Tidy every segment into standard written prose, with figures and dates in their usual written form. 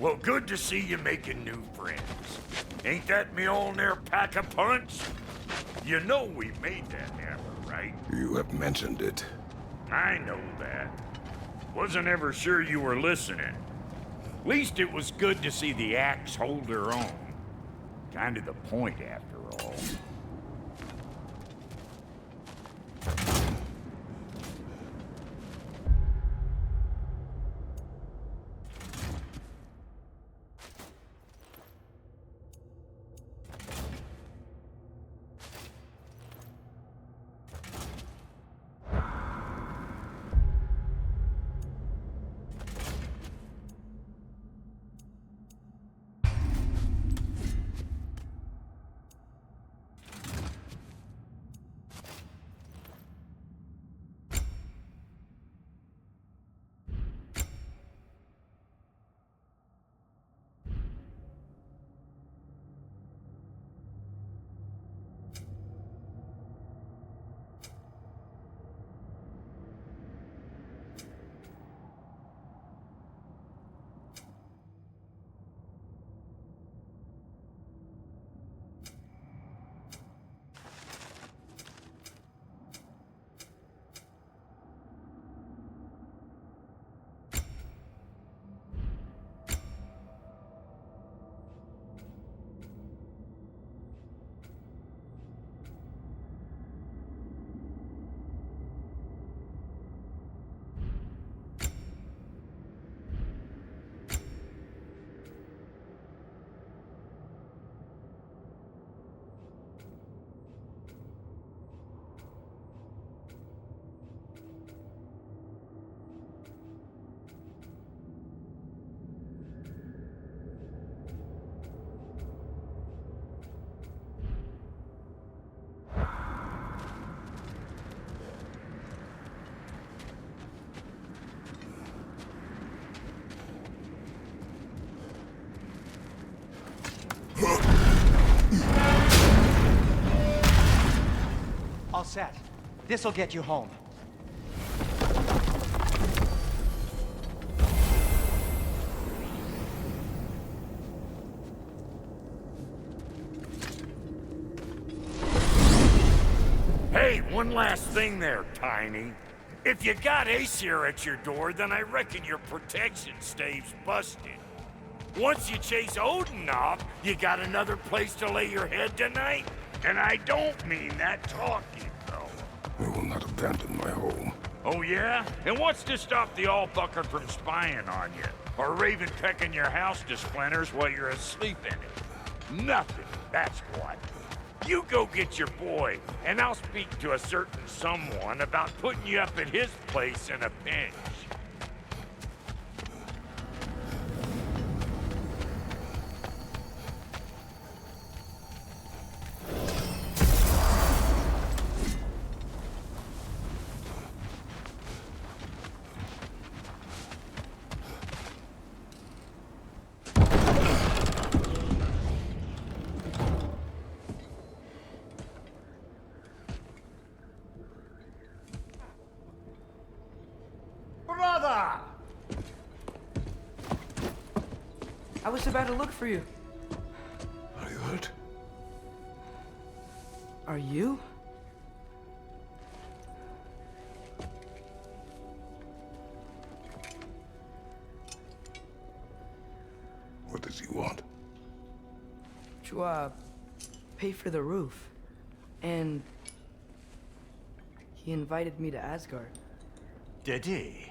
Well, good to see you making new friends. Ain't that Mjolnir pack a punch? You know we made that hammer, right? You have mentioned it. I know that. Wasn't ever sure you were listening. Least it was good to see the axe hold her own. Kind of the point, after all. All set. This'll get you home. Hey, one last thing there, Tiny. If you got Aesir at your door, then I reckon your protection stave's busted. Once you chase Odin off, you got another place to lay your head tonight? And I don't mean that talking, though. I will not abandon my home. Oh, yeah? And what's to stop the all-bucker from spying on you? Or Raven pecking your house to splinters while you're asleep in it? Nothing, that's what. You go get your boy, and I'll speak to a certain someone about putting you up at his place in a pinch. Brother! I was about to look for you. Are you hurt? Are you? What does he want? To, pay for the roof. And he invited me to Asgard. Did he?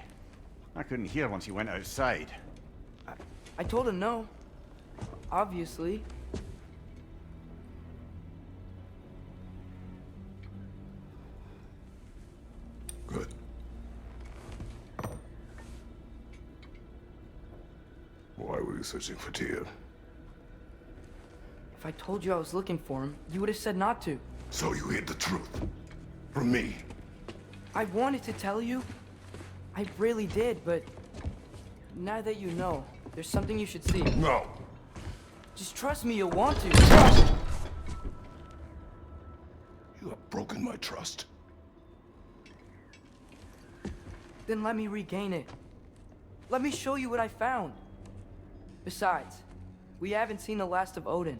I couldn't hear once he went outside. I told him no. Obviously. Good. Why were you searching for Tyr? If I told you I was looking for him, you would have said not to. So you hid the truth. From me. I wanted to tell you. I really did, but now that you know, there's something you should see. No. Just trust me, you'll want to. Trust! You have broken my trust. Then let me regain it. Let me show you what I found. Besides, we haven't seen the last of Odin.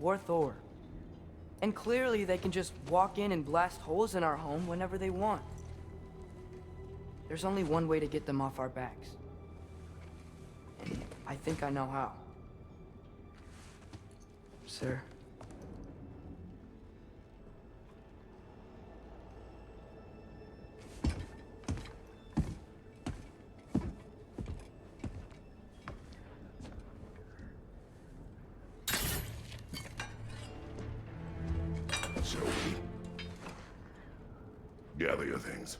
Or Thor. And clearly they can just walk in and blast holes in our home whenever they want. There's only one way to get them off our backs. And I think I know how. Sir. Shall we? Gather your things.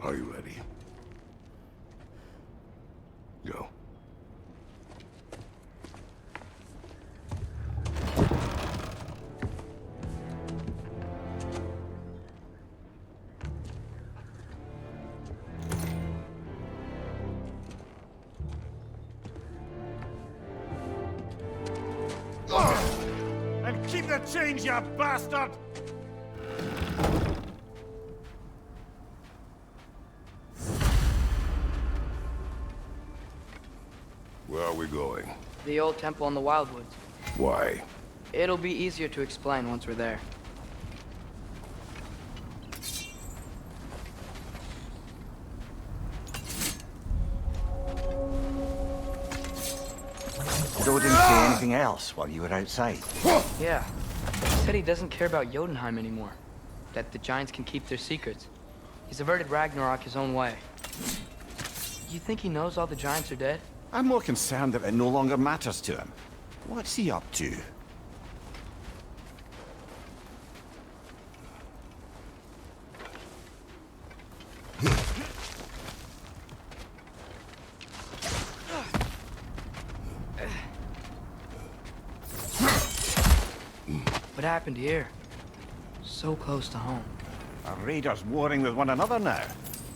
Are you ready? Go. And keep the change, you bastard! Where are we going? The old temple in the Wildwoods. Why? It'll be easier to explain once we're there. Did Odin say anything else while you were outside? Yeah. He said he doesn't care about Jotunheim anymore. That the giants can keep their secrets. He's averted Ragnarok his own way. You think he knows all the giants are dead? I'm more concerned that it no longer matters to him. What's he up to? What happened here? So close to home. Are raiders warring with one another now?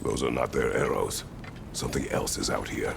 Those are not their arrows. Something else is out here.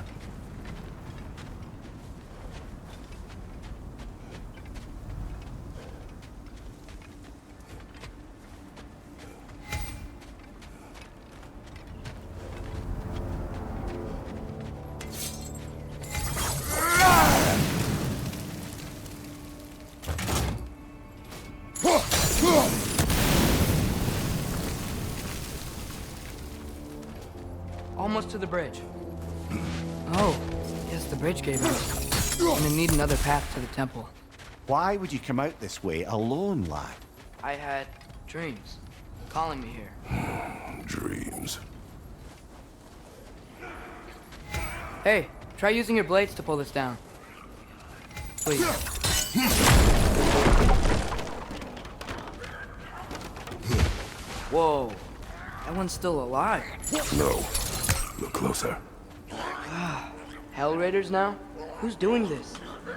to the bridge. Oh, yes, the bridge gave out. I'm gonna need another path to the temple. Why would you come out this way alone, lad? I had dreams calling me here. Dreams. Hey, try using your blades to pull this down. Please. Whoa, that one's still alive. No. Look closer. Hell Raiders now? Who's doing this?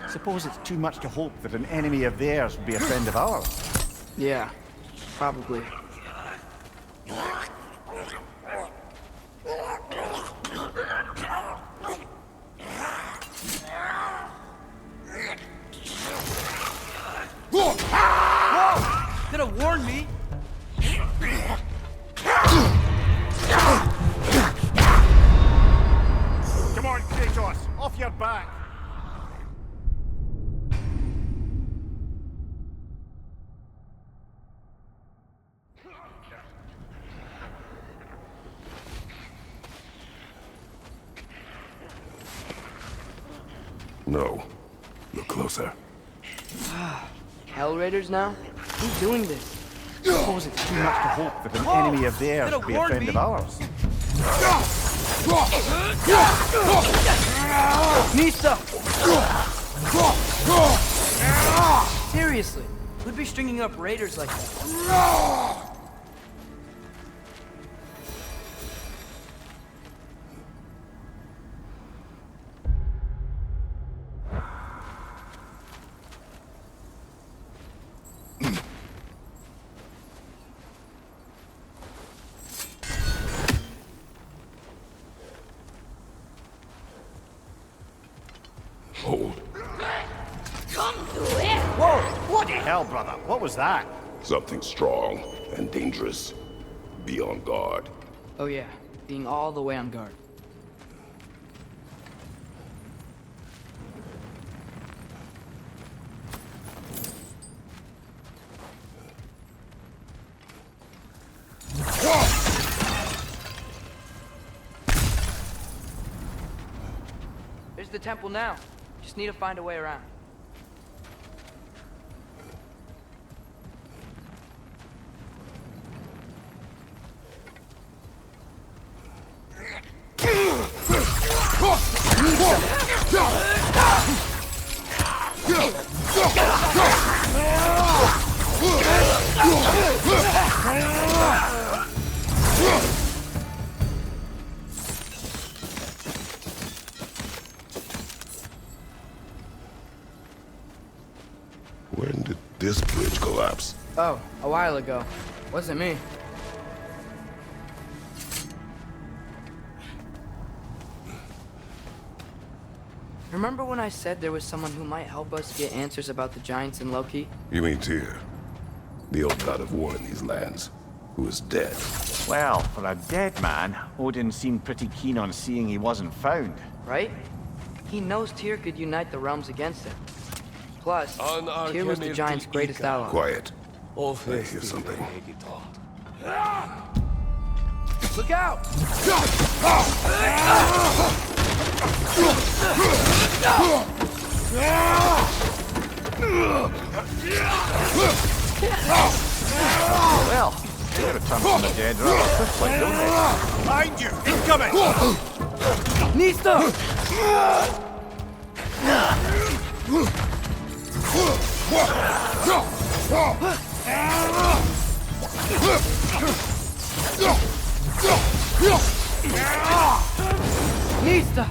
Suppose it's too much to hope that an enemy of theirs would be a friend of ours. Yeah, probably. Whoa! Could have warned me. Come on, Kratos! Off your back! No. Look closer. Hell Raiders now? Who's doing this? Suppose it's too much to hope that an enemy of theirs would be a friend of ours. Nista! Seriously, who'd be stringing up raiders like that? Hold. Whoa! What the hell, brother? What was that? Something strong and dangerous. Be on guard. Oh yeah, being all the way on guard. There's the temple now. Just need to find a way around. When did this bridge collapse? Oh, a while ago. Wasn't me. Remember when I said there was someone who might help us get answers about the giants in Loki? You mean Tyr? The old god of war in these lands, who is dead. Well, for a dead man, Odin seemed pretty keen on seeing he wasn't found. Right? He knows Tyr could unite the realms against him. Plus, Tyr was the giant's greatest ally. Quiet. I hear something. Look out! Well, they return from the dead rather quickly, don't they? Behind you! Incoming! Nista! Nista!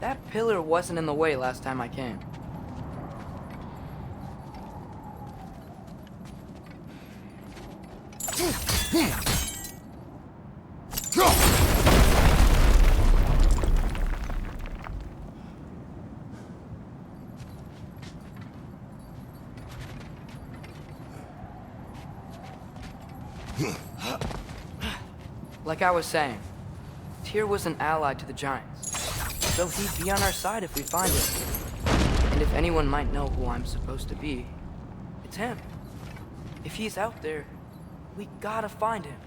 That pillar wasn't in the way last time I came. Like I was saying, Tyr was an ally to the Giants, so he'd be on our side if we find him. And if anyone might know who I'm supposed to be, it's him. If he's out there, we gotta find him.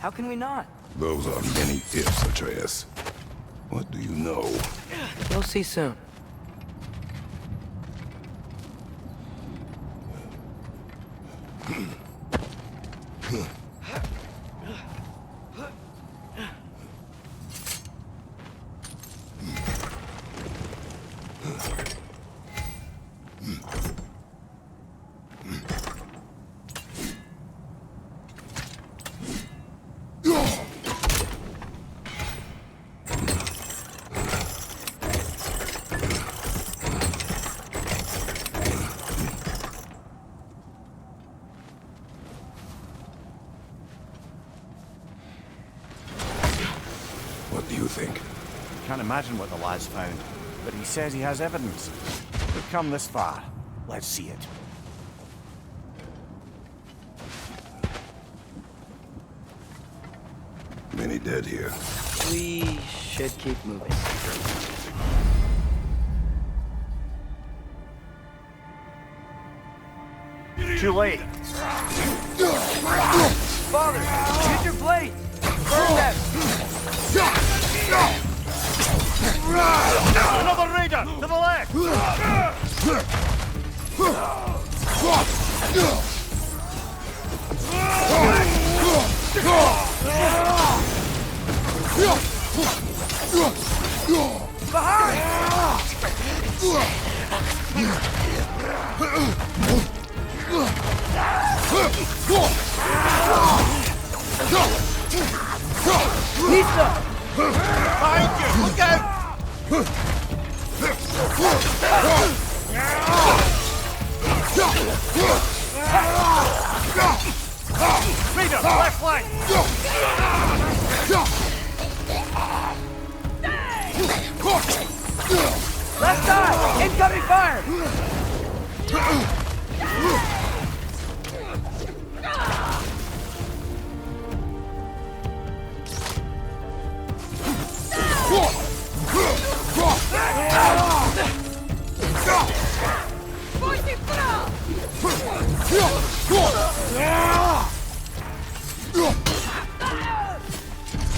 How can we not? Those are many ifs, Atreus. What do you know? You'll see soon. What do you think? Can't imagine what the lad's found, but he says he has evidence. We've come this far. Let's see it. Many dead here. We should keep moving. Too late. Father, use your blade! Burn them! Another raider! To the left! Lisa! Behind you! Look out! Raider! Left flank! Left side! Incoming fire!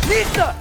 Lisa!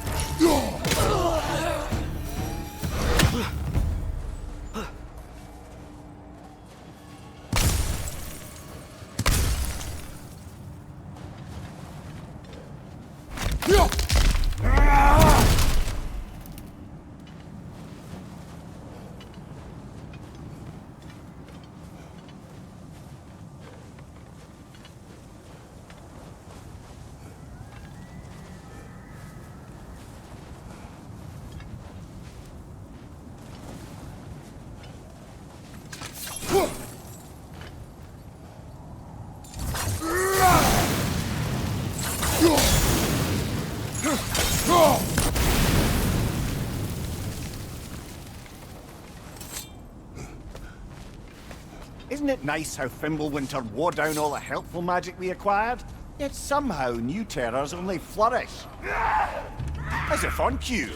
Isn't it nice how Fimbulwinter wore down all the helpful magic we acquired? Yet somehow new terrors only flourish. As if on cue.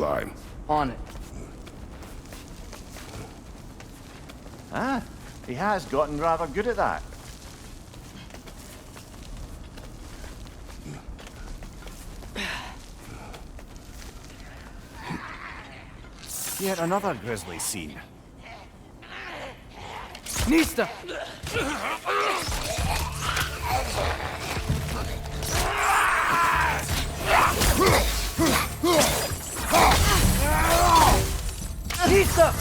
climb. On it. Ah, he has gotten rather good at that. Yet another grisly scene. Nista! Nista!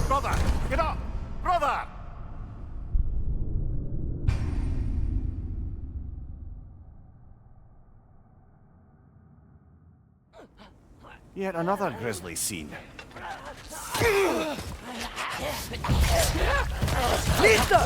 Brother, get up! Brother! Yet another grisly scene. Nista!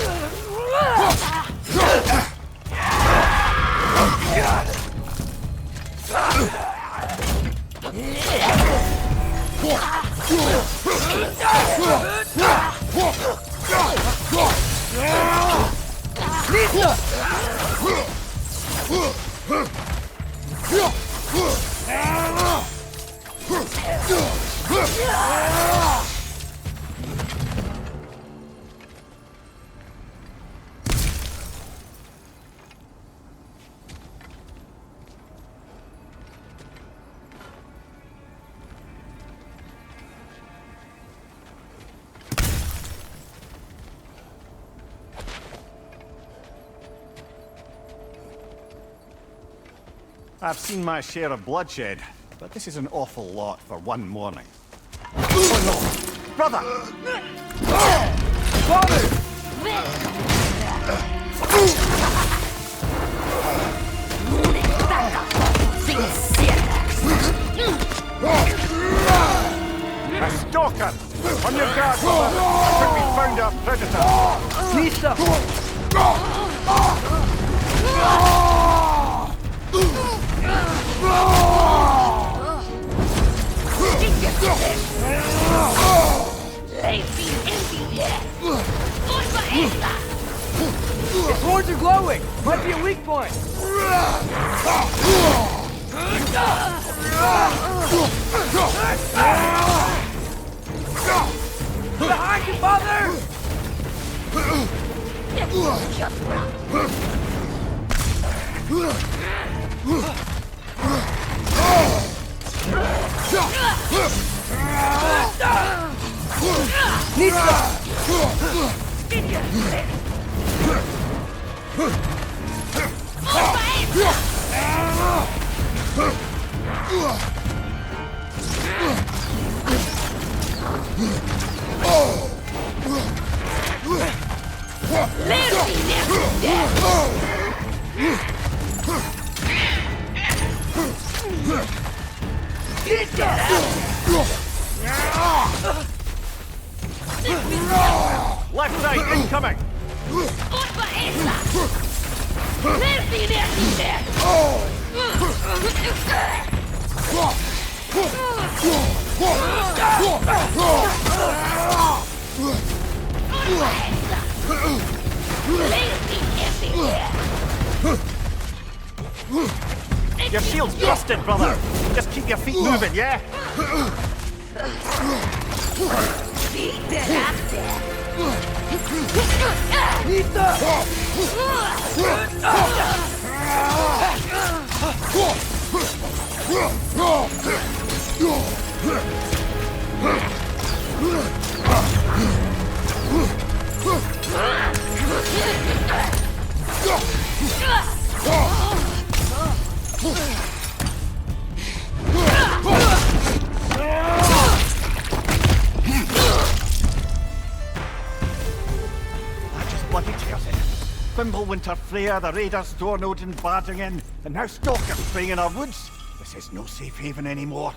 I've seen my share of bloodshed, but this is an awful lot for one morning. Oh no! Brother! Father! A stalker! On your guard, brother! I think we found our predator! Nista! Its horns are glowing! Might be a weak point! Behind you, father! Left side, incoming! Your shield's busted, brother! Just keep your feet moving, yeah? That just bloody tears it. Winter Freya, the raiders, Dorn Odin barging in, and now stalkers spraying in our woods. This is no safe haven anymore.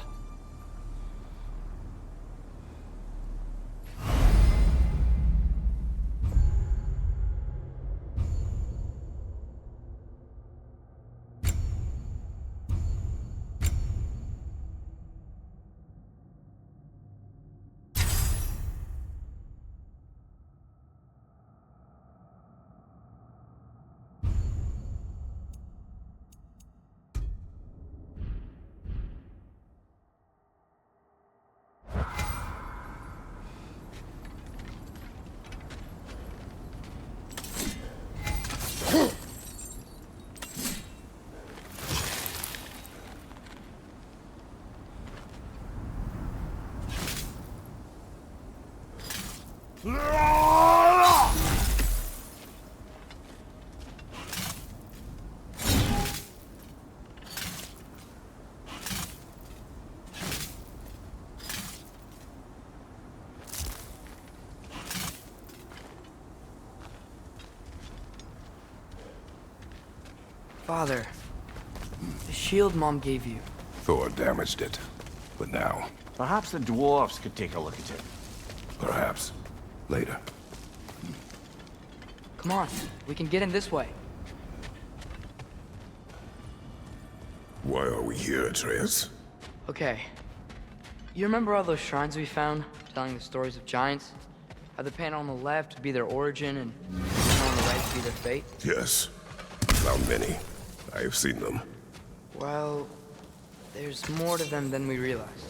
Father, the shield Mom gave you. Thor damaged it. But now, Perhaps the dwarves could take a look at it. perhaps, later. Come on, we can get in this way. Why are we here, Atreus? Okay. You remember all those shrines we found, telling the stories of giants? How the panel on the left would be their origin, and the panel on the right would be their fate? Yes. Found many. I have seen them. Well, there's more to them than we realized.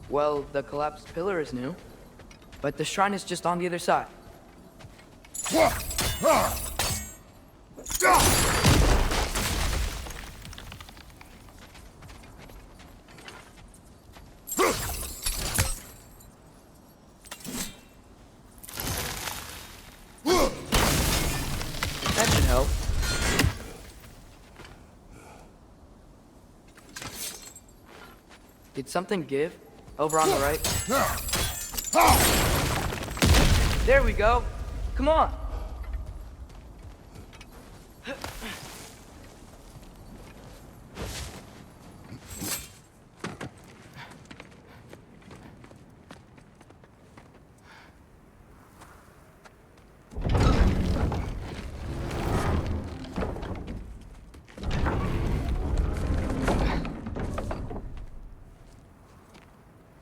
Well, the collapsed pillar is new, but the shrine is just on the other side. That should help. Did something give? Over on the right? There we go. Come on.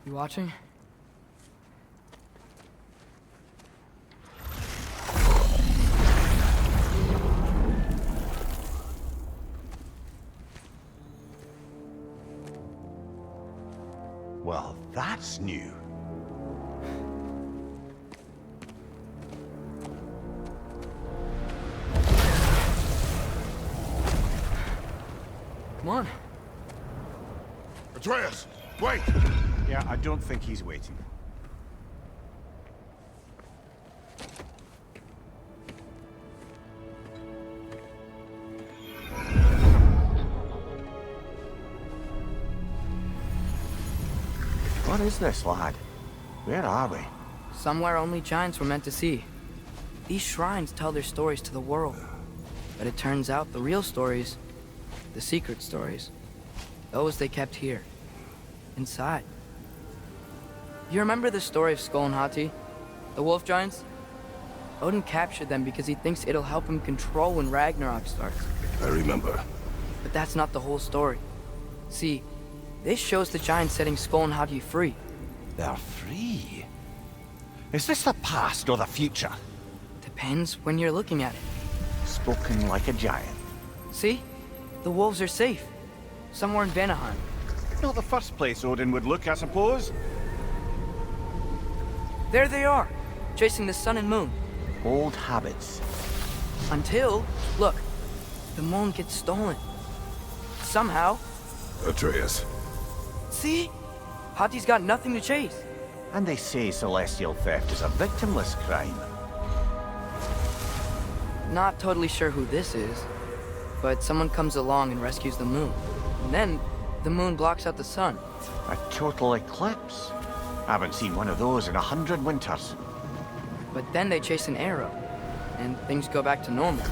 You watching? Well, that's new. Come on. Atreus, wait! Yeah, I don't think he's waiting. What is this, lad? Where are we? Somewhere only giants were meant to see. These shrines tell their stories to the world. But it turns out the real stories, the secret stories, those they kept here, inside. You remember the story of Skull and Hati, the wolf giants? Odin captured them because he thinks it'll help him control when Ragnarok starts. I remember. But that's not the whole story. See, this shows the giants setting Skull and Hati free. They're free. Is this the past or the future? Depends when you're looking at it. Spoken like a giant. See? The wolves are safe. Somewhere in Vanaheim. Not the first place Odin would look, I suppose. There they are, chasing the sun and moon. Old habits. Until, look, the moon gets stolen. Somehow. Atreus. See? Hati's got nothing to chase. And they say celestial theft is a victimless crime. Not totally sure who this is, but someone comes along and rescues the moon. And then, the moon blocks out the sun. A total eclipse. Haven't seen one of those in 100 winters. But then they chase an arrow, and things go back to normal.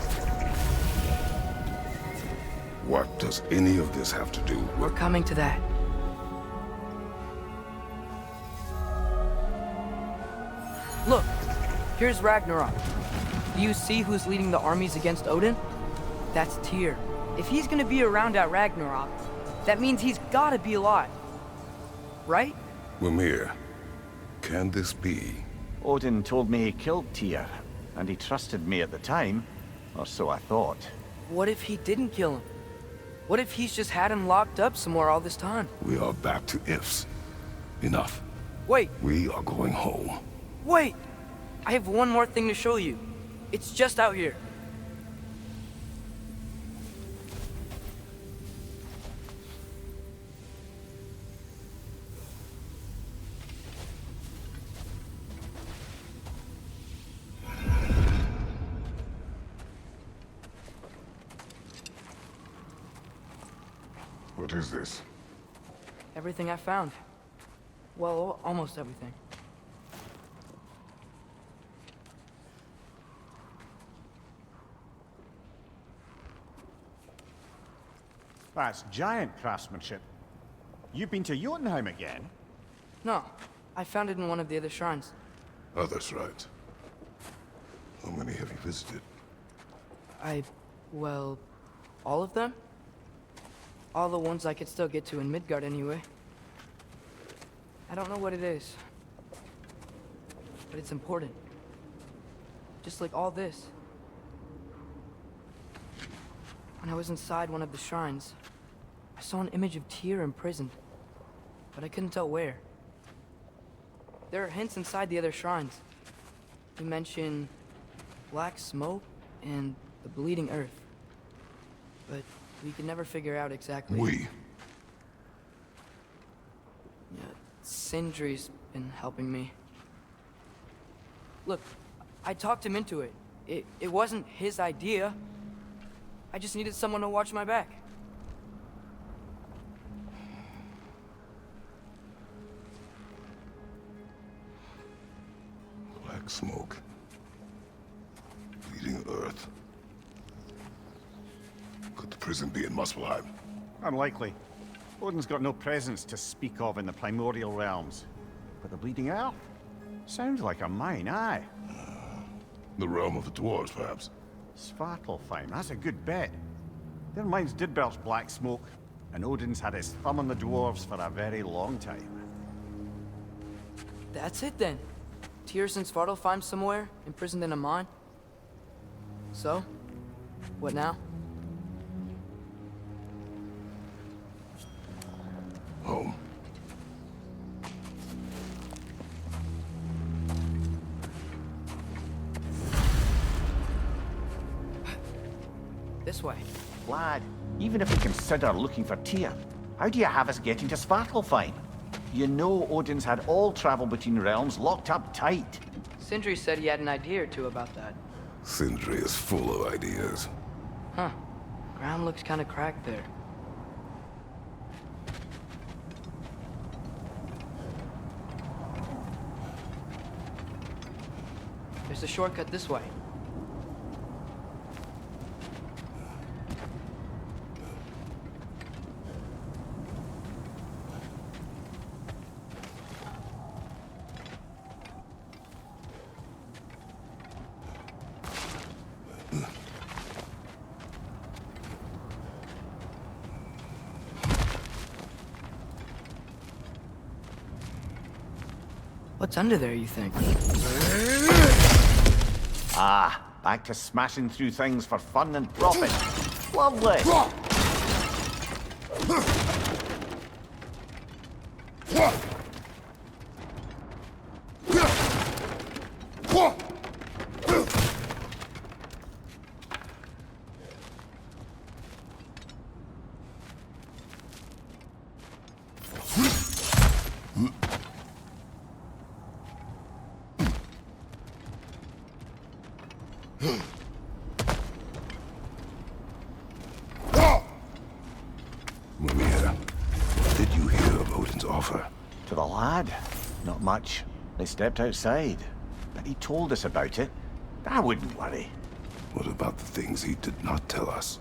What does any of this have to do with... We're coming to that. Look, here's Ragnarok. Do you see who's leading the armies against Odin? That's Tyr. If he's gonna be around at Ragnarok, that means he's gotta be alive. Right? Mimir, can this be? Odin told me he killed Tyr, and he trusted me at the time, or so I thought. What if he didn't kill him? What if he's just had him locked up somewhere all this time? We are back to ifs. Enough. Wait, We are going home. wait! I have one more thing to show you. It's just out here. What is this? Everything I found. Well, almost everything. That's giant craftsmanship. You've been to Jotunheim again? No, I found it in one of the other shrines. Other shrines. How many have you visited? Well, all of them? All the ones I could still get to in Midgard anyway. I don't know what it is, but it's important. Just like all this. When I was inside one of the shrines, I saw an image of Tyr imprisoned, but I couldn't tell where. There are hints inside the other shrines. You mention black smoke and the bleeding earth, but we could never figure out exactly. We? Yeah, Sindri's been helping me. Look, I talked him into it. It wasn't his idea. I just needed someone to watch my back. Black smoke. Bleeding earth. Could the prison be in Muspelheim? Unlikely. Odin's got no presence to speak of in the primordial realms. But the Bleeding Earth? Sounds like a mine, aye. The realm of the dwarves, perhaps? Svartalfheim, that's a good bet. Their mines did belch black smoke, and Odin's had his thumb on the dwarves for a very long time. That's it then. Tyr's in Svartalfheim somewhere, imprisoned in a mine. So, what now? Home. This way. Lad, even if we consider looking for Tyr, how do you have us getting to Svartalfheim? You know Odin's had all travel between realms locked up tight. Sindri said he had an idea or two about that. Sindri is full of ideas. Huh. Ground looks kind of cracked there. There's a shortcut this way. What's under there, you think? Ah, back to smashing through things for fun and profit. Lovely. Mimir, did you hear of Odin's offer? To the lad? Not much. They stepped outside. But he told us about it. I wouldn't worry. What about the things he did not tell us?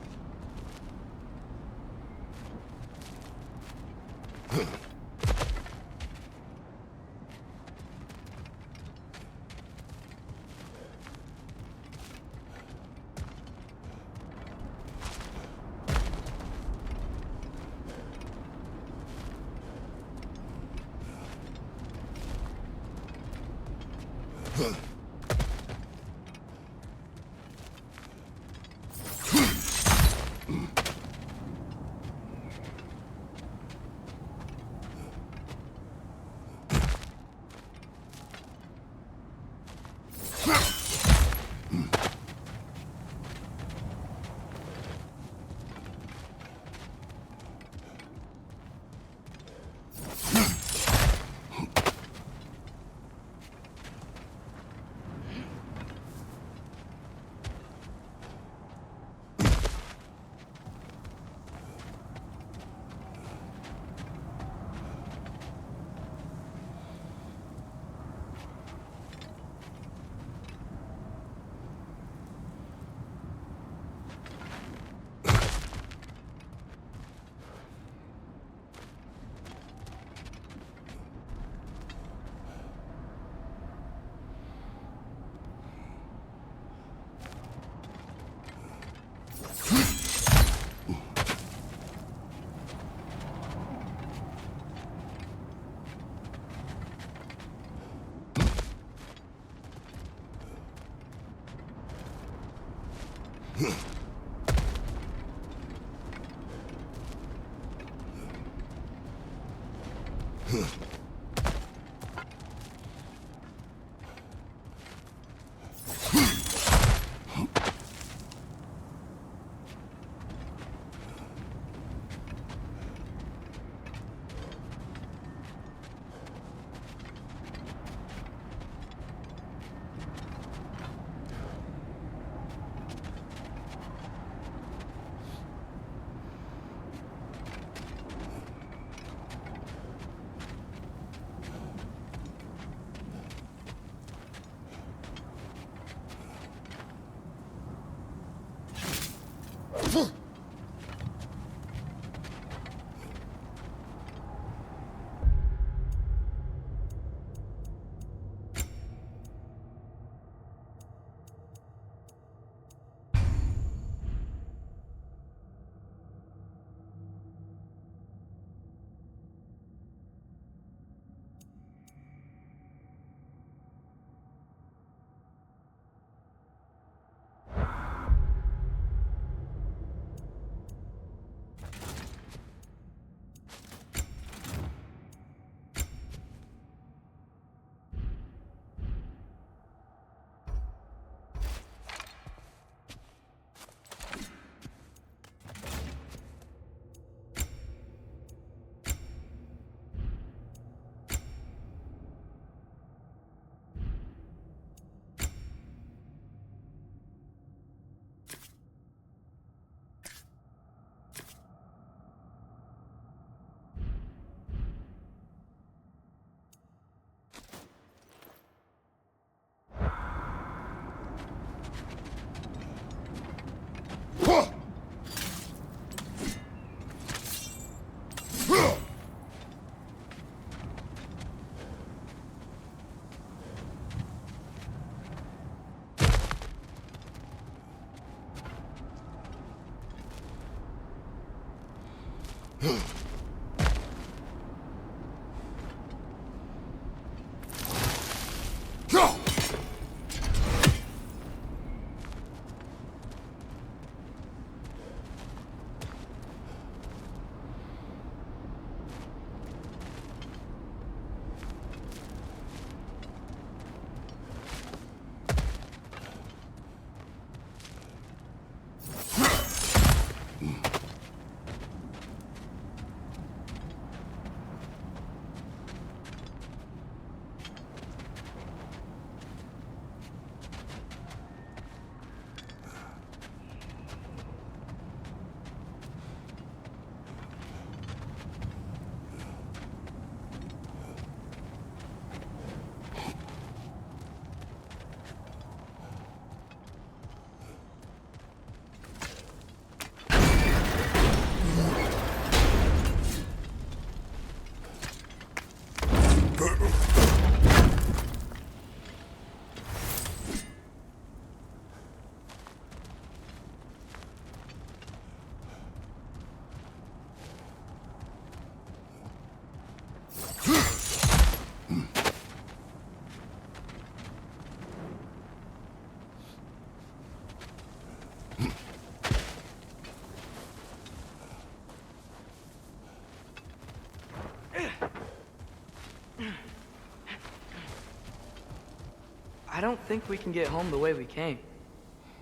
I don't think we can get home the way we came.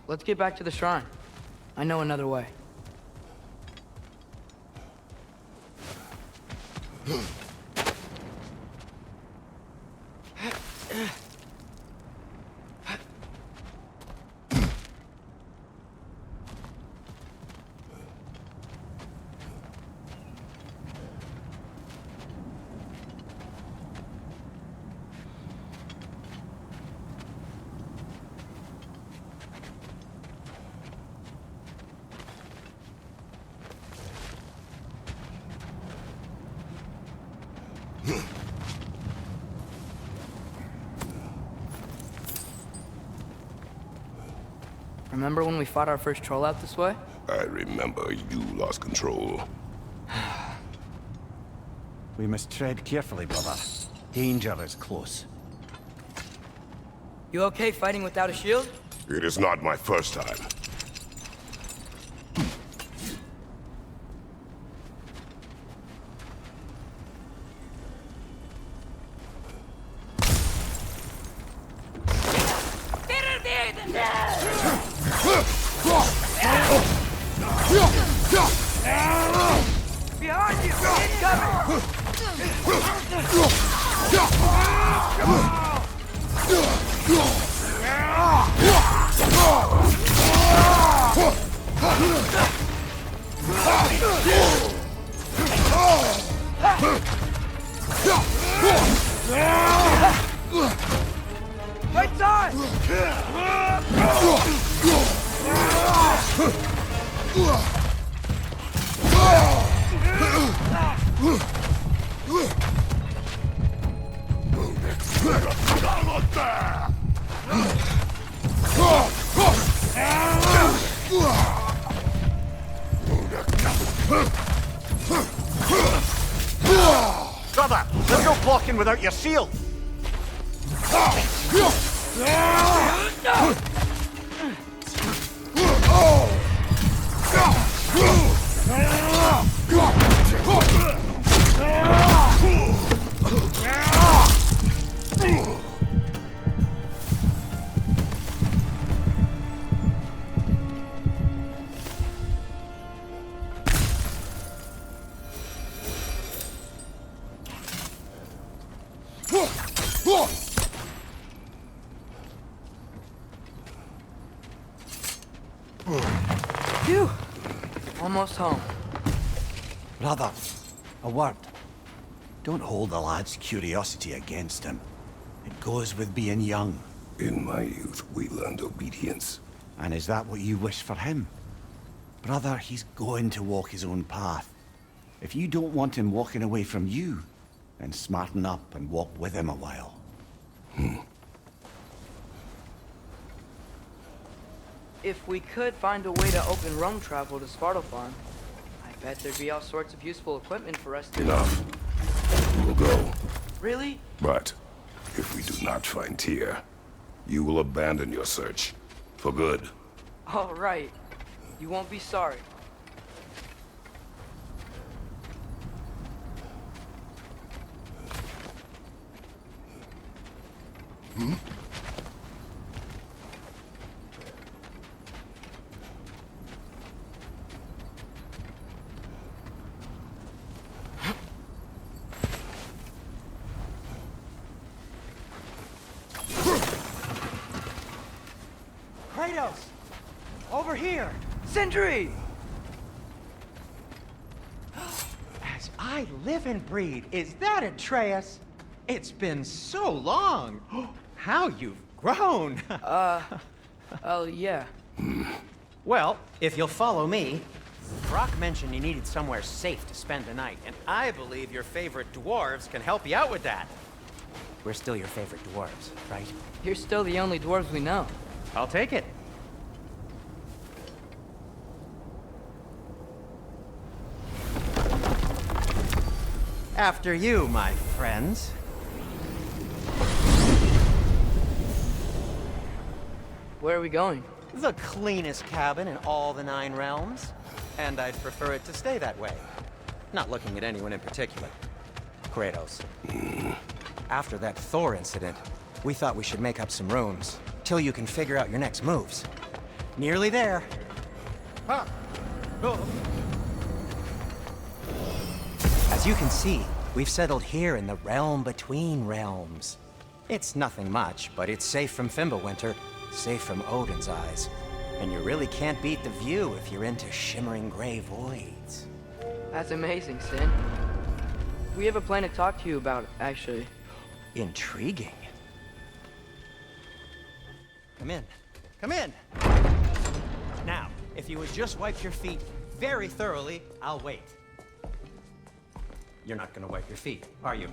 Let's get back to the shrine. I know another way. Remember when we fought our first troll out this way? I remember you lost control. We must tread carefully, brother. Danger is close. You okay fighting without a shield? It is not my first time. Behind you! Incoming! Right side! Brother, there's no blocking without your shield. Phew! Almost home. Brother, a word. Don't hold the lad's curiosity against him. It goes with being young. In my youth, we learned obedience. And is that what you wish for him? Brother, he's going to walk his own path. If you don't want him walking away from you, then smarten up and walk with him a while. If we could find a way to open roam travel to Svartalfheim, I bet there'd be all sorts of useful equipment for us to... Enough. We'll go. Really? But if we do not find Tyr, you will abandon your search. For good. All right. You won't be sorry. Kratos! Over here! Sindri! As I live and breathe, is that Atreus? It's been so long! How you've grown! Oh, yeah. Well, if you'll follow me, Brock mentioned you needed somewhere safe to spend the night, and I believe your favorite dwarves can help you out with that. We're still your favorite dwarves, right? You're still the only dwarves we know. I'll take it. After you, my friends. Where are we going? The cleanest cabin in all the 9 realms. And I'd prefer it to stay that way. Not looking at anyone in particular. Kratos. After that Thor incident, we thought we should make up some rooms, till you can figure out your next moves. Nearly there. As you can see, we've settled here in the realm between realms. It's nothing much, but it's safe from Fimbulwinter, safe from Odin's eyes. And you really can't beat the view if you're into shimmering gray voids. That's amazing, Sin. We have a plan to talk to you about, actually. Intriguing. Come in. Come in! Now, if you would just wipe your feet very thoroughly, I'll wait. You're not gonna wipe your feet, are you?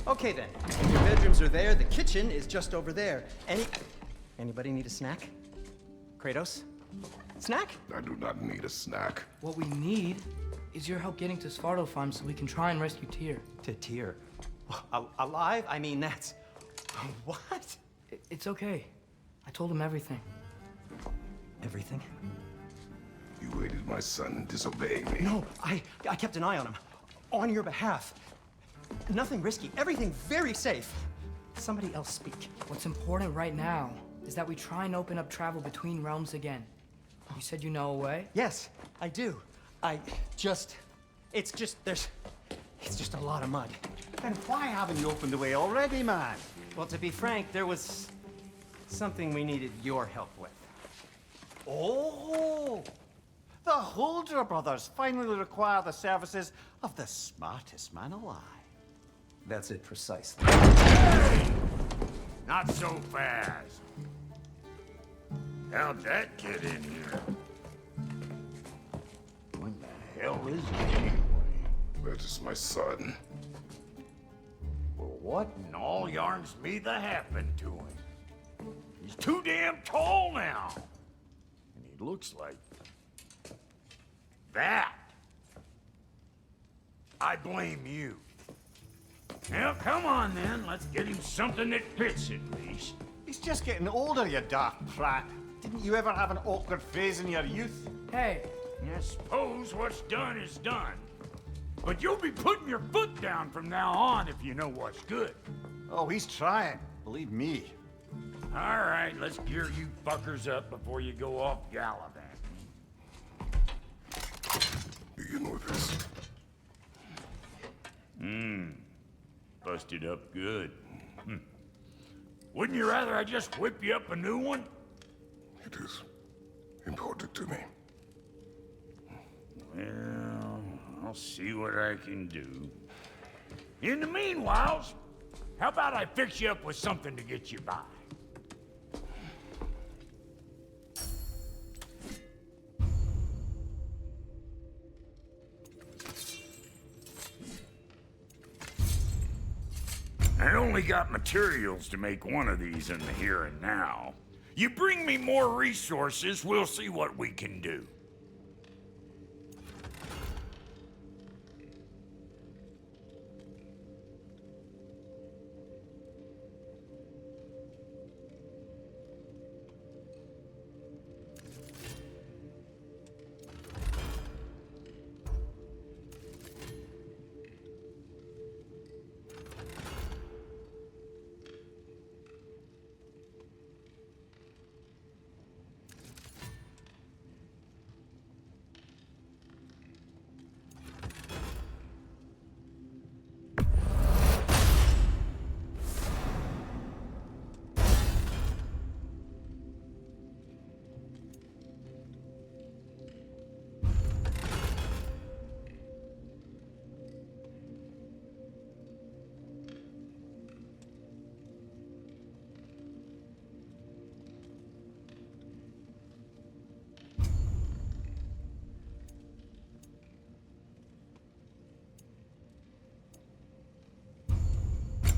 Okay then. If your bedrooms are there, the kitchen is just over there. Anybody need a snack? Kratos? Snack? I do not need a snack. What we need is your help getting to Svartalfheim so we can try and rescue Tyr. To Tyr. Alive? I mean, that's... What? It's okay. I told him everything. Everything? You aided my son in disobeying me. No, I kept an eye on him. On your behalf. Nothing risky. Everything very safe. Somebody else speak. What's important right now is that we try and open up travel between realms again. You said you know a way? Yes, I do. It's just a lot of mud. Then why haven't you opened the way already, man? Well, to be frank, there was something we needed your help with. Oh! The Holder brothers finally require the services of the smartest man alive. That's it precisely. Not so fast. How'd that get in here? What the hell is it anyway? That is my son. Well, what in all yarns me that happened to him? He's too damn tall now. And he looks like that. I blame you. Now, come on then. Let's get him something that fits at least. He's just getting older, you daft prat. Didn't you ever have an awkward phase in your youth? Hey, I suppose what's done is done. But you'll be putting your foot down from now on if you know what's good. Oh, he's trying. Believe me. All right, let's gear you fuckers up before you go off gallivanting. Do you know this? Busted up good. Wouldn't you rather I just whip you up a new one? It is important to me. Well, I'll see what I can do. In the meanwhile, how about I fix you up with something to get you by? I only got materials to make one of these in the here and now. You bring me more resources, we'll see what we can do.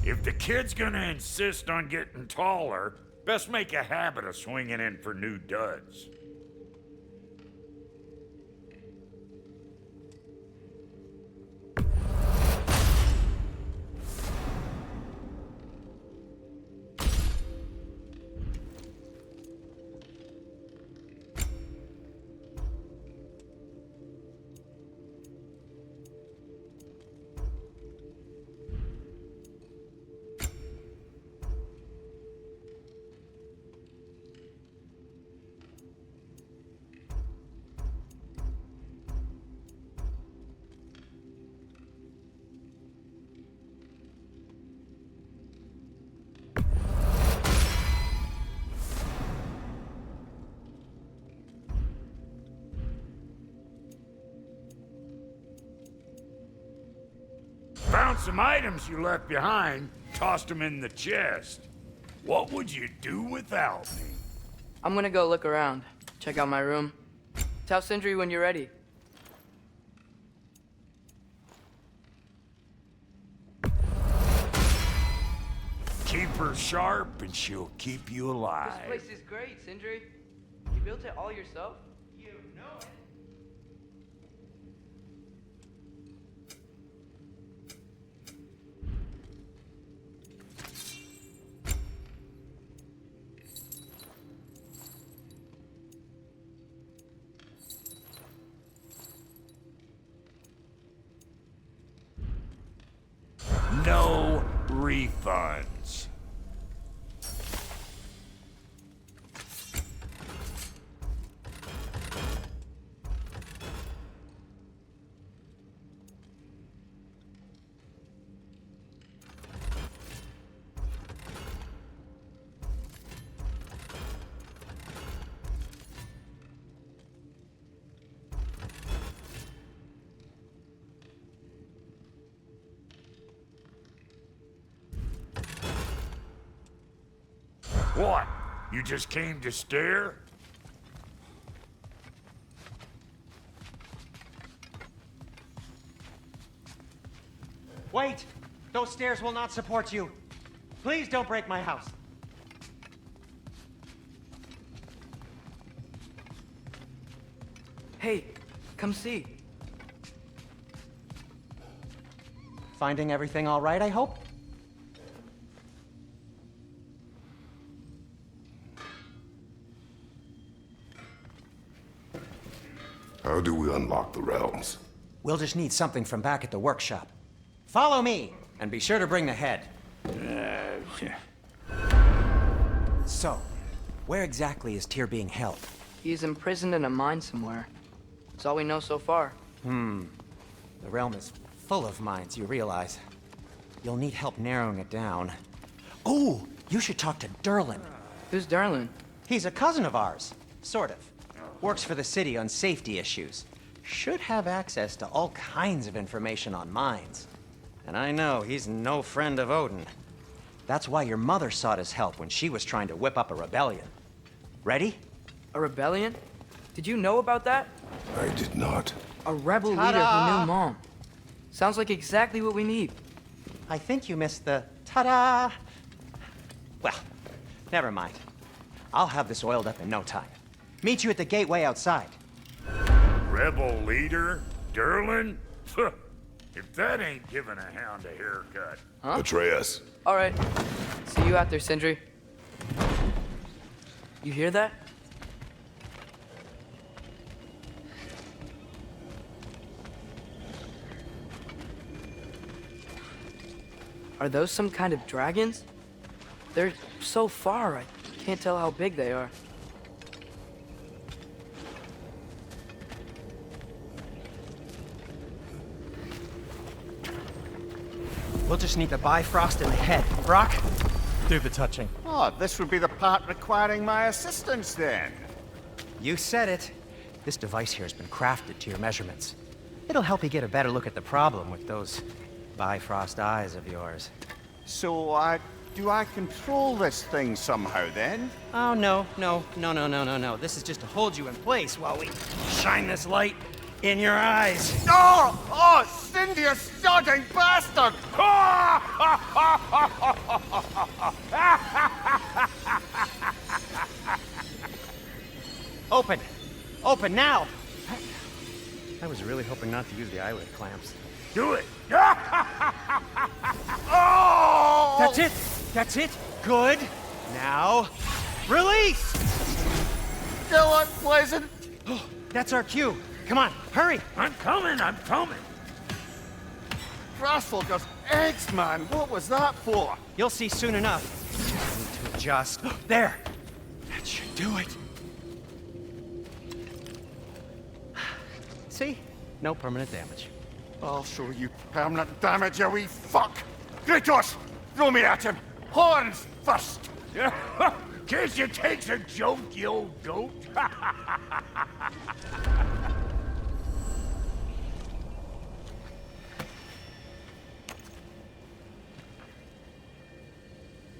If the kid's gonna insist on getting taller, best make a habit of swinging in for new duds. Found some items you left behind, tossed them in the chest. What would you do without me? I'm gonna go look around. Check out my room. Tell Sindri when you're ready. Keep her sharp and she'll keep you This alive. place is great, Sindri. You built it all yourself? You know it. No refunds. What? You just came to stare? Wait! Those stairs will not support you. Please don't break my house. Hey, come see. Finding everything all right, I hope? How do we unlock the realms? We'll just need something from back at the workshop. Follow me, and be sure to bring the head. So, where exactly is Tyr being held? He's imprisoned in a mine somewhere. That's all we know so far. The realm is full of mines, you realize. You'll need help narrowing it down. Oh, you should talk to Derlin. Who's Derlin? He's a cousin of ours, sort of. Works for the city on safety issues. Should have access to all kinds of information on mines. And I know he's no friend of Odin. That's why your mother sought his help when she was trying to whip up a rebellion. Ready? A rebellion? Did you know about that? I did not. A rebel leader who knew Mom. Sounds like exactly what we need. I think you missed the ta-da! Well, never mind. I'll have this oiled up in no time. Meet you at the gateway outside. Rebel leader? Derlin? If that ain't giving a hound a haircut. Atreus. All right. See you out there, Sindri. You hear that? Are those some kind of dragons? They're so far, I can't tell how big they are. We'll just need the Bifrost in the head. Brock, Do the touching. Oh, this would be the part requiring my assistance then. you said it. This device here has been crafted to your measurements. It'll help you get a better look at the problem with those Bifrost eyes of yours. So, do I control this thing somehow then? Oh, no. This is just to hold you in place while we shine this light in your eyes. Oh, Cindy, you sodding bastard! Open! Open now! I was really hoping not to use the eyelid clamps. Do it! Oh! That's it! That's it! Good! Now, release! Still unpleasant. That's our cue. Come on, hurry! I'm coming! Grassfalker's eggs, man. What was that for? You'll see soon enough. I need to adjust. There! That should do it. See? No permanent damage. I'll show you permanent damage, you wee fuck! Kratos! Throw me at him! Horns first! Guess you takes a joke, you old goat.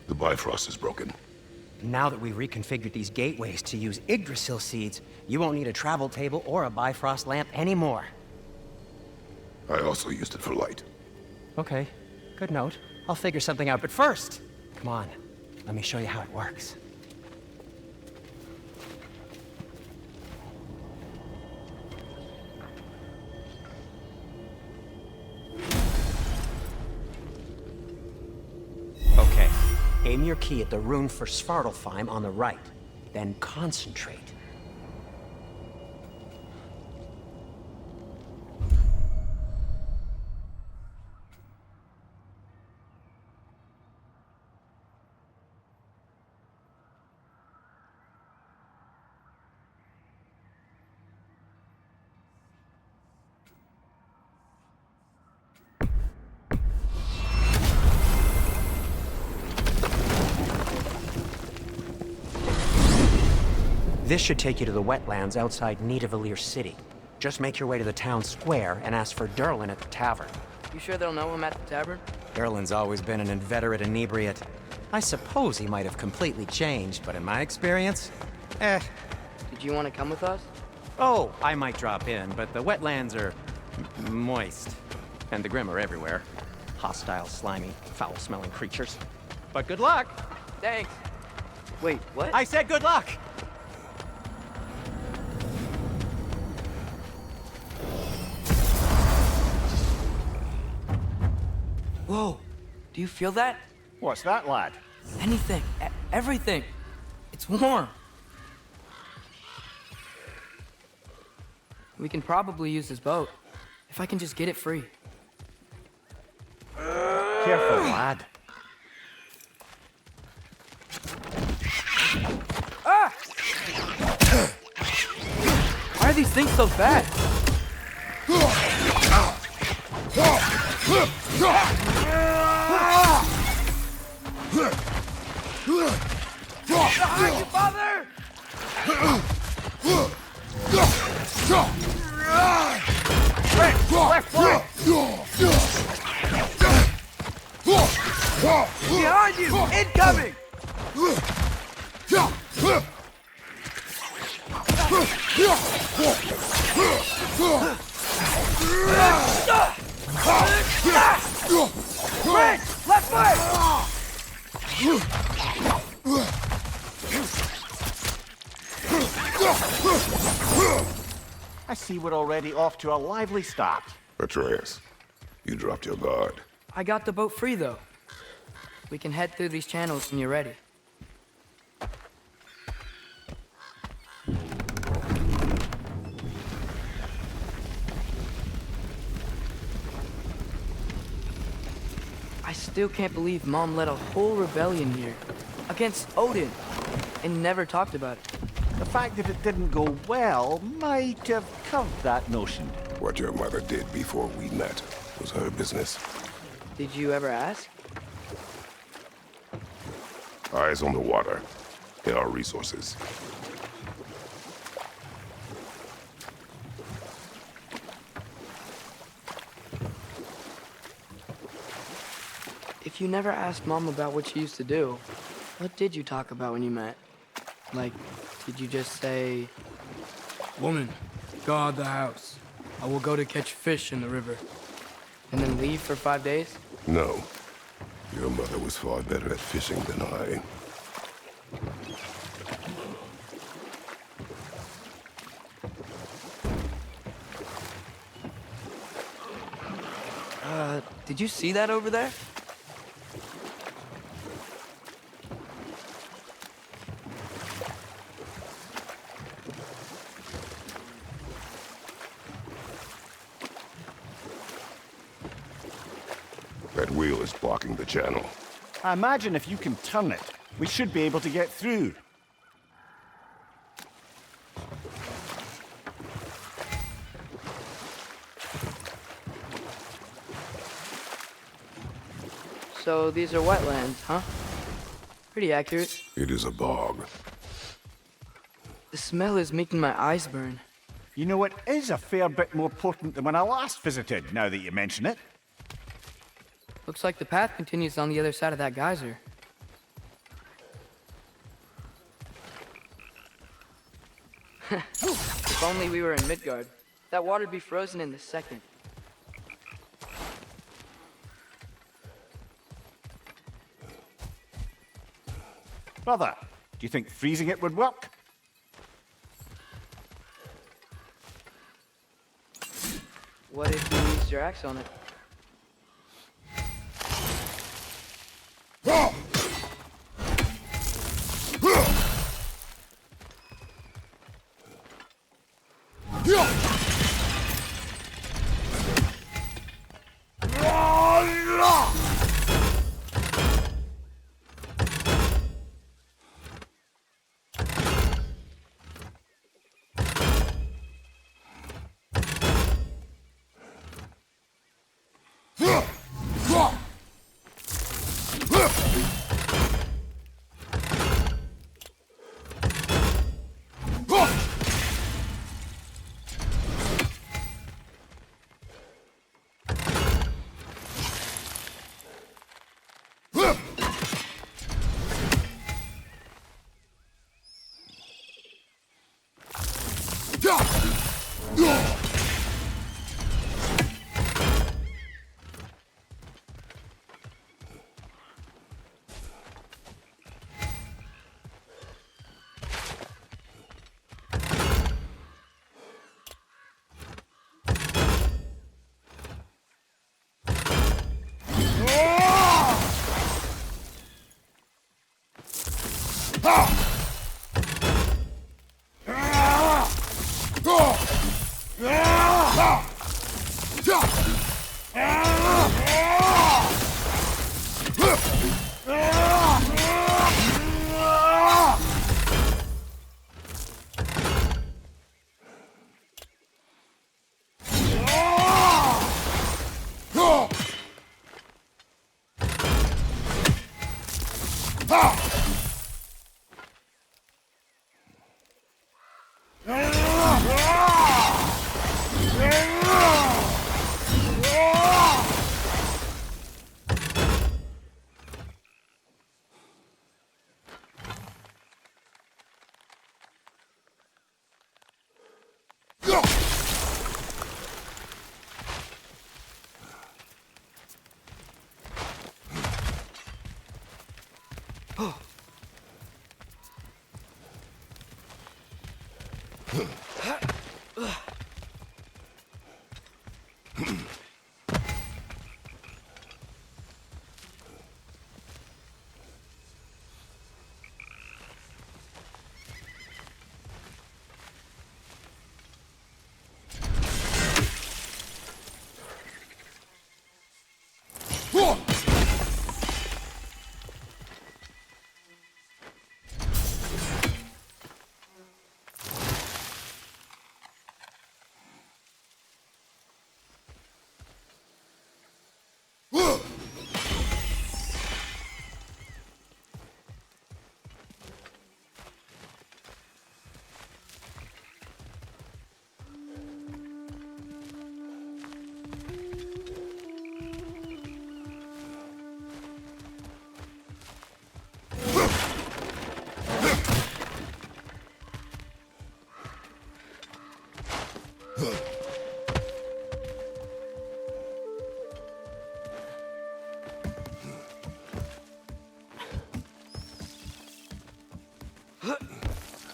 The Bifrost is broken. Now that we've reconfigured these gateways to use Yggdrasil seeds, you won't need a travel table or a Bifrost lamp anymore. I also used it for light. Okay, good note. I'll figure something out, but first, come on, let me show you how it works. Okay, aim your key at the rune for Svartalfheim on the right, then concentrate. This should take you to the wetlands outside Nidavellir City. Just make your way to the town square and ask for Derlin at the tavern. You sure they'll know him at the tavern? Derlin's always been an inveterate inebriate. I suppose he might have completely changed, but in my experience, Did you want to come with us? Oh, I might drop in, but the wetlands are moist. And the Grim are everywhere. Hostile, slimy, foul-smelling creatures. But good luck! Thanks. Wait, what? I said good luck! Whoa, do you feel that? What's that, lad? Anything, everything. It's warm. We can probably use this boat, if I can just get it free. Careful, lad. Ah! Why are these things so fast? Behind you, father! Left flank! Behind you! Incoming! Red! Left foot! I see we're already off to a lively start. Atreus, you dropped your guard. I got the boat free, though. We can head through these channels when you're ready. I still can't believe Mom led a whole rebellion here against Odin and never talked about it. The fact that it didn't go well might have covered that notion. What your mother did before we met was her business. Did you ever ask? Eyes on the water and our resources. If you never asked Mom about what she used to do, what did you talk about when you met? Like, did you just say, "Woman, guard the house. I will go to catch fish in the river," and then leave for 5 days? No. Your mother was far better at fishing than I. Did you see that over there? That wheel is blocking the channel. I imagine if you can turn it, we should be able to get through. So these are wetlands, huh? Pretty accurate. It is a bog. The smell is making my eyes burn. You know, it is a fair bit more potent than when I last visited, now that you mention it. Looks like the path continues on the other side of that geyser. If only we were in Midgard. That water'd be frozen in the second. Brother, do you think freezing it would work? What if you used your axe on it?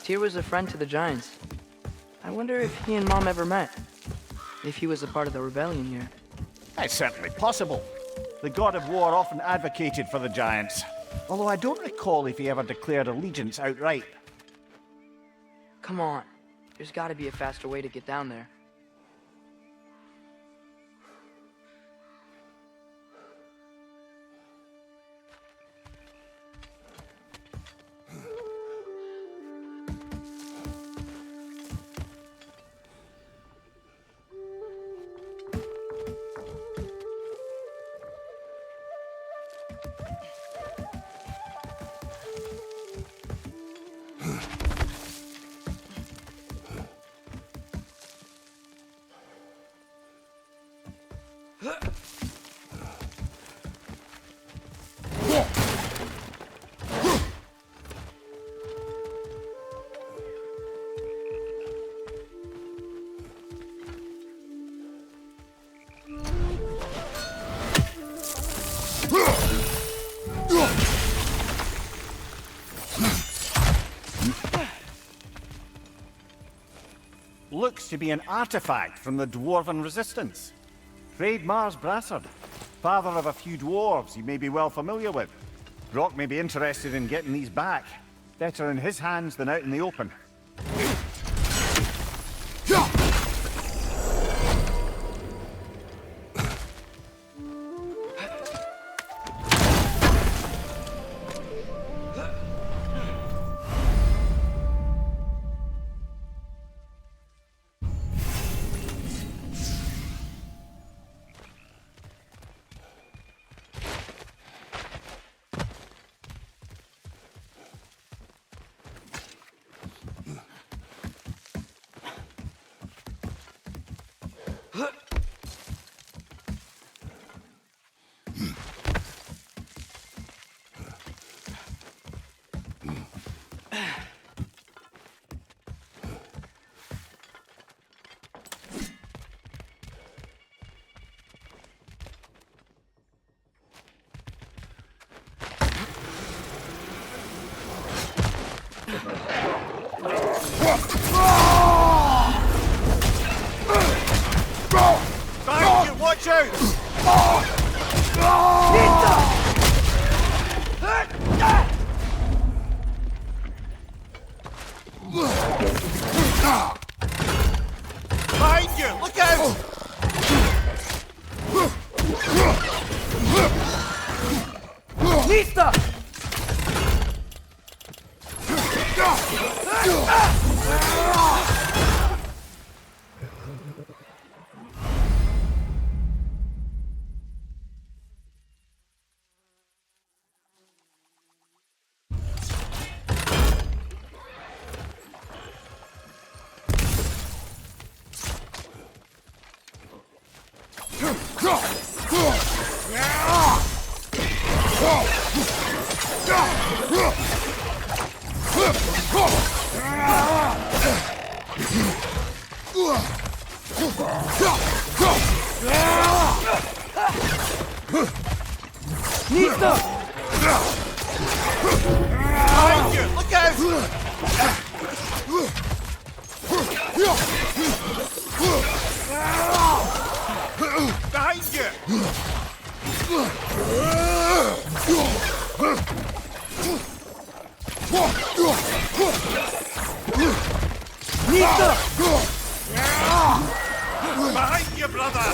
Tyr was a friend to the Giants. I wonder if he and Mom ever met. If he was a part of the rebellion here. It's certainly possible. The god of war often advocated for the Giants. Although I don't recall if he ever declared allegiance outright. Come on. There's gotta be a faster way to get down there. Looks to be an artifact from the Dwarven Resistance. Trade Mars Brassard, father of a few dwarves you may be well familiar with. Brock may be interested in getting these back. Better in his hands than out in the open. Behind you! Look out! Nista! Nista! Behind you! Look out! Behind you! Nista! Behind you, brother!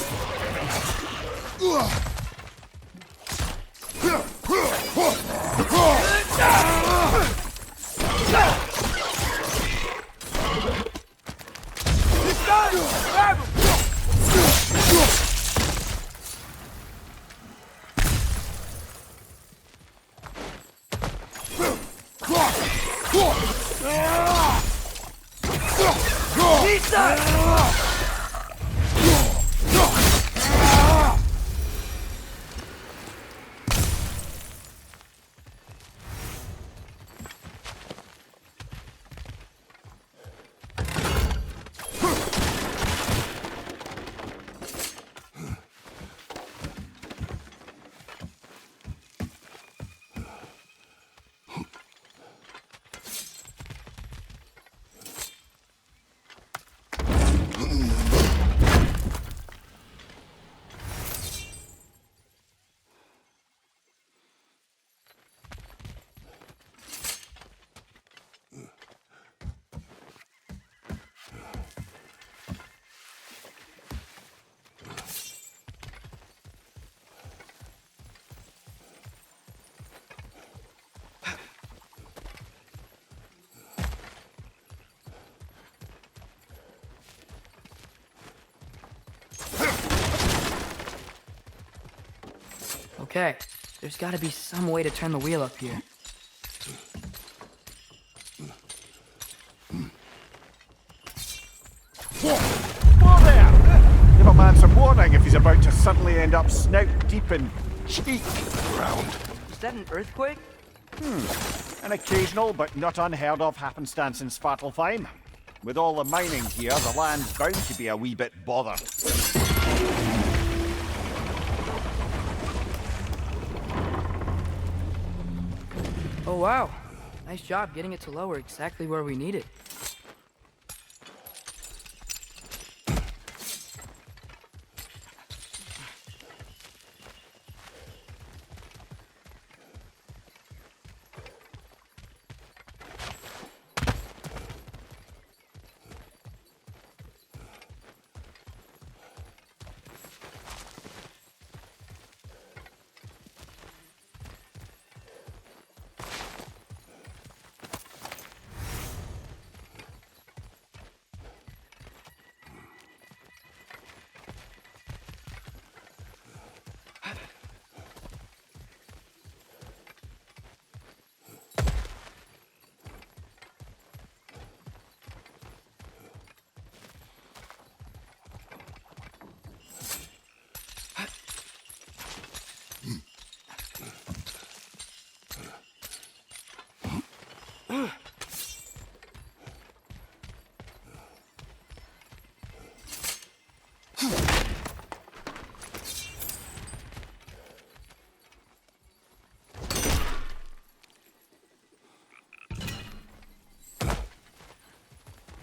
Okay, there's gotta be some way to turn the wheel up here. Whoa there! Give a man some warning if he's about to suddenly end up snout deep in cheek ground. Is that an earthquake? An occasional but not unheard of happenstance in Svartalfheim. With all the mining here, the land's bound to be a wee bit bothered. Oh wow, nice job getting it to lower exactly where we need it.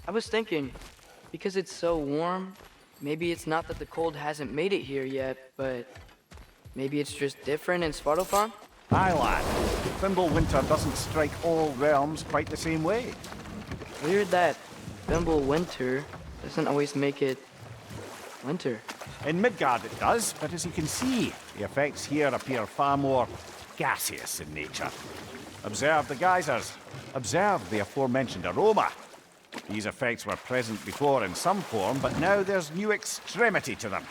I was thinking, because it's so warm, Maybe it's not that the cold hasn't made it here yet, but maybe it's just different in Svartalfheim? Aye, lad. Thimble winter doesn't strike all realms quite the same way. Weird that Thimble winter doesn't always make it winter. In Midgard it does, but as you can see, the effects here appear far more gaseous in nature. Observe the geysers. Observe the aforementioned aroma. These effects were present before in some form, but now there's new extremity to them.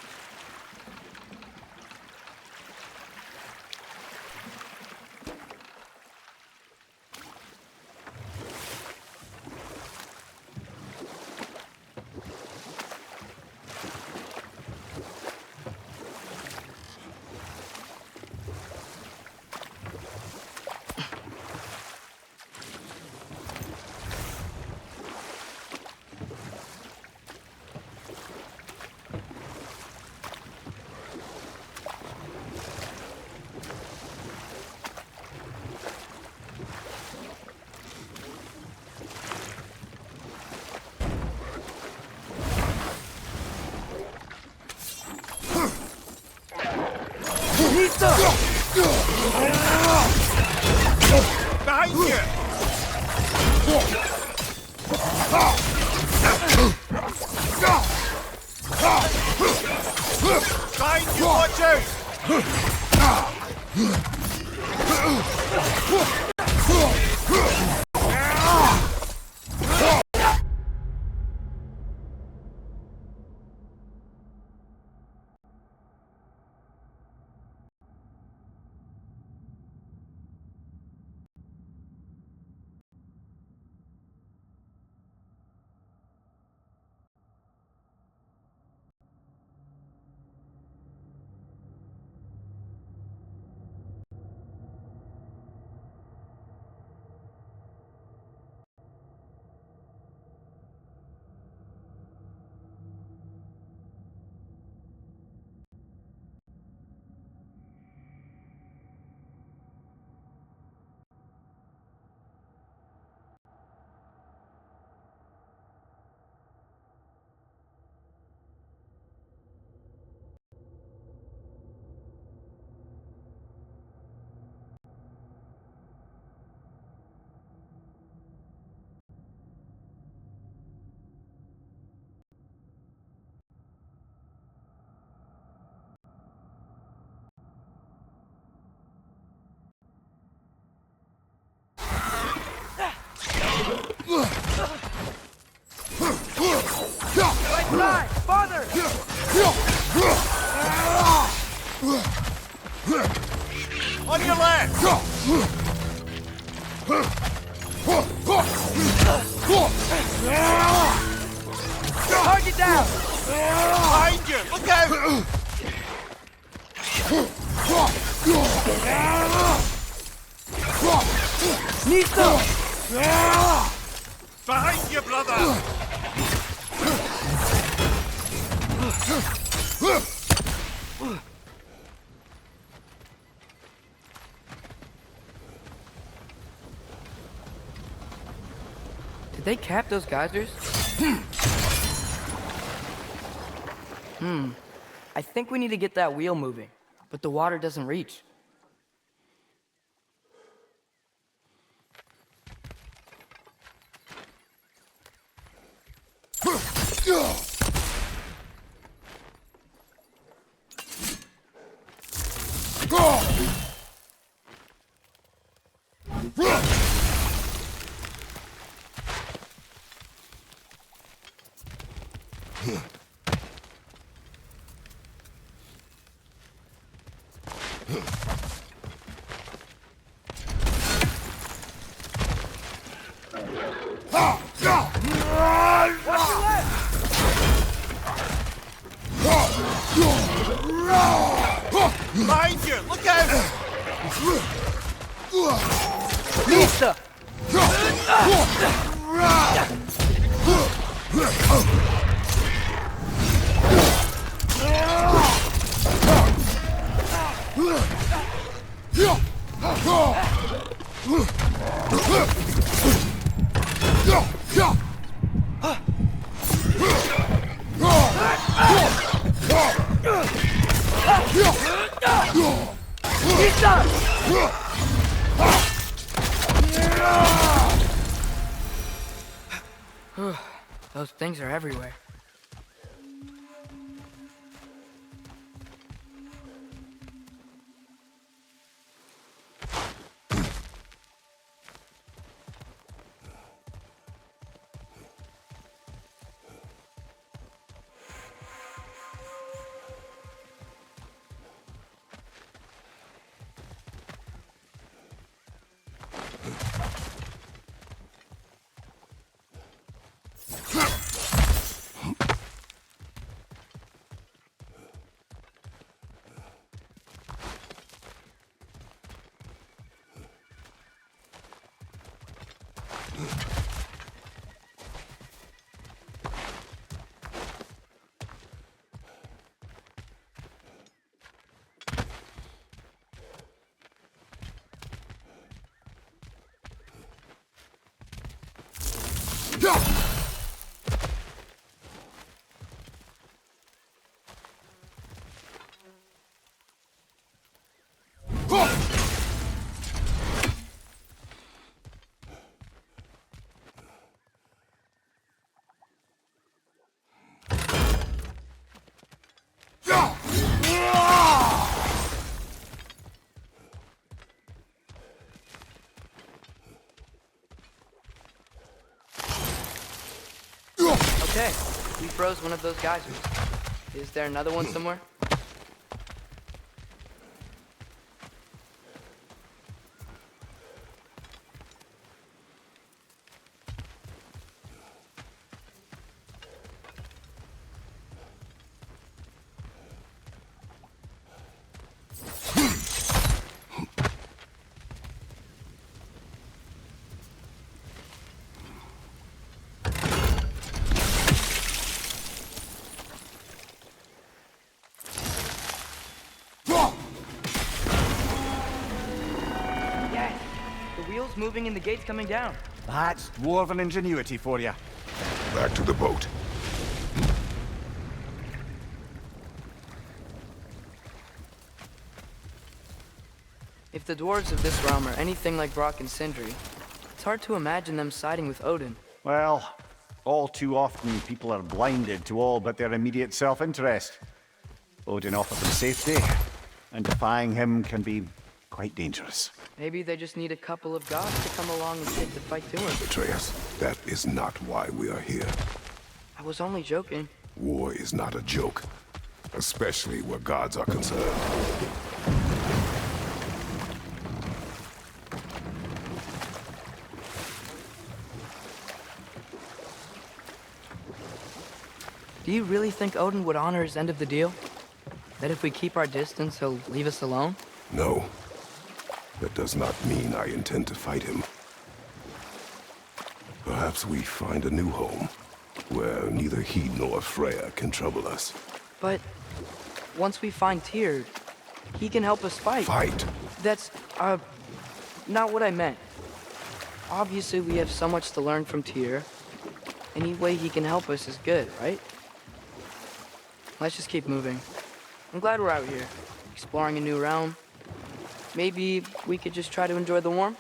Behind you! Behind you, watch out! Right side! Father! On your left! Target down! Behind you! Look out! Nito! Behind you, brother! Did they cap those geysers? I think we need to get that wheel moving, but the water doesn't reach. Behind you! Look out! Lisa! Those things are everywhere. Okay, we froze one of those geysers. Is there another one somewhere? Moving and the gate's coming down. That's dwarven ingenuity for you. Back to the boat. If the dwarves of this realm are anything like Brock and Sindri, it's hard to imagine them siding with Odin. Well, all too often people are blinded to all but their immediate self-interest. Odin offered them safety, and defying him can be quite dangerous. Maybe they just need a couple of gods to come along and take the fight to him. Atreus, that is not why we are here. I was only joking. War is not a joke, especially where gods are concerned. Do you really think Odin would honor his end of the deal? That if we keep our distance, he'll leave us alone? No. That does not mean I intend to fight him. Perhaps we find a new home, where neither he nor Freya can trouble us. But once we find Tyr, he can help us fight. Fight? That's, not what I meant. Obviously, we have so much to learn from Tyr. Any way he can help us is good, right? Let's just keep moving. I'm glad we're out here, exploring a new realm. Maybe we could just try to enjoy the warmth?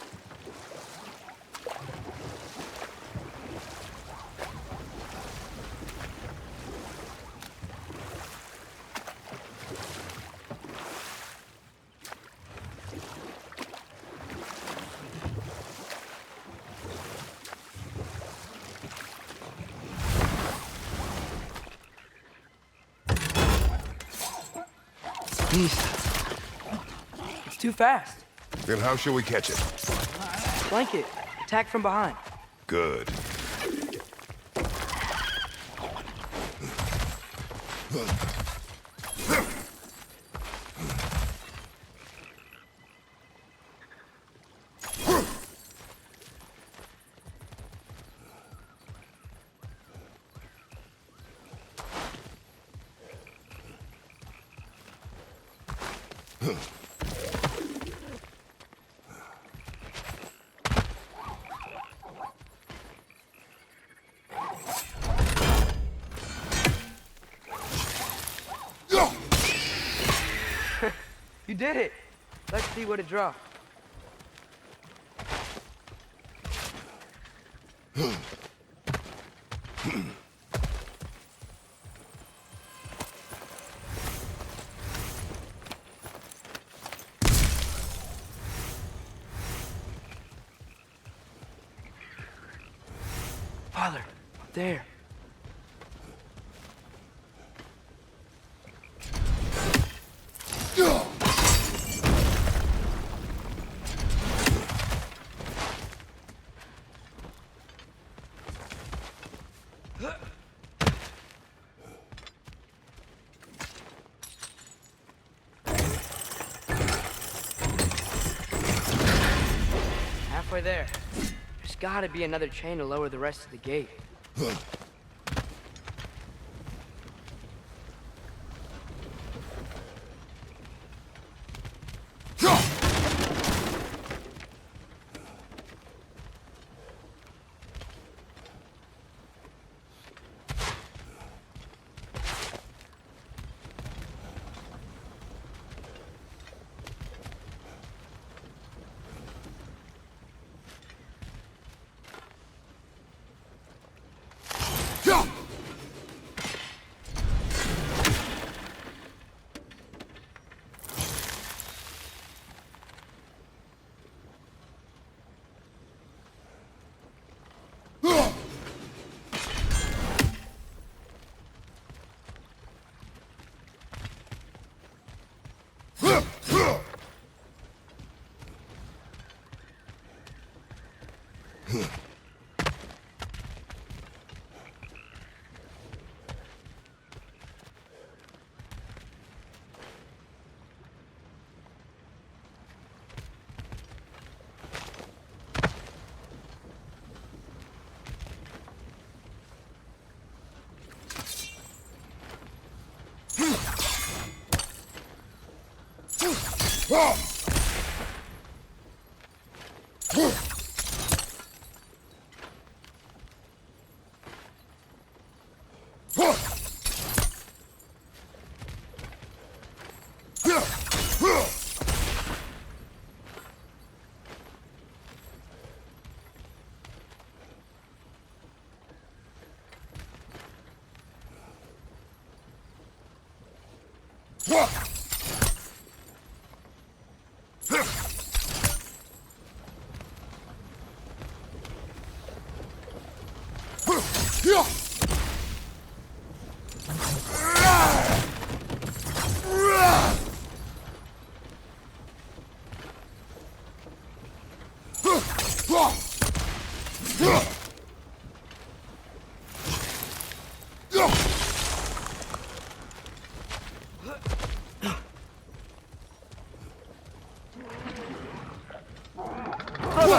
It's too fast. Then how shall we catch it? Flank it. Attack from behind. Good. You did it! Let's see what it dropped. Father, up there. Halfway there. There's gotta be another chain to lower the rest of the gate.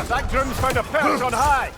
That groom's found a perch on high!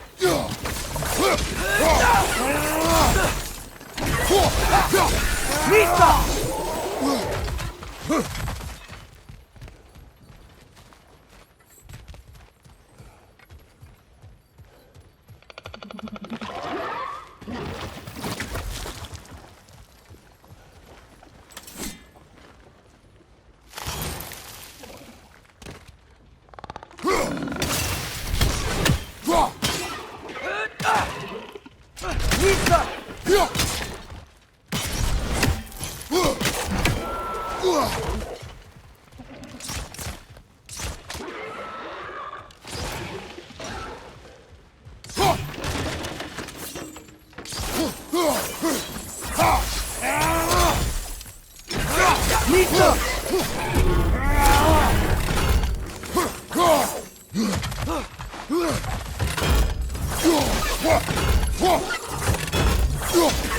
Whoa!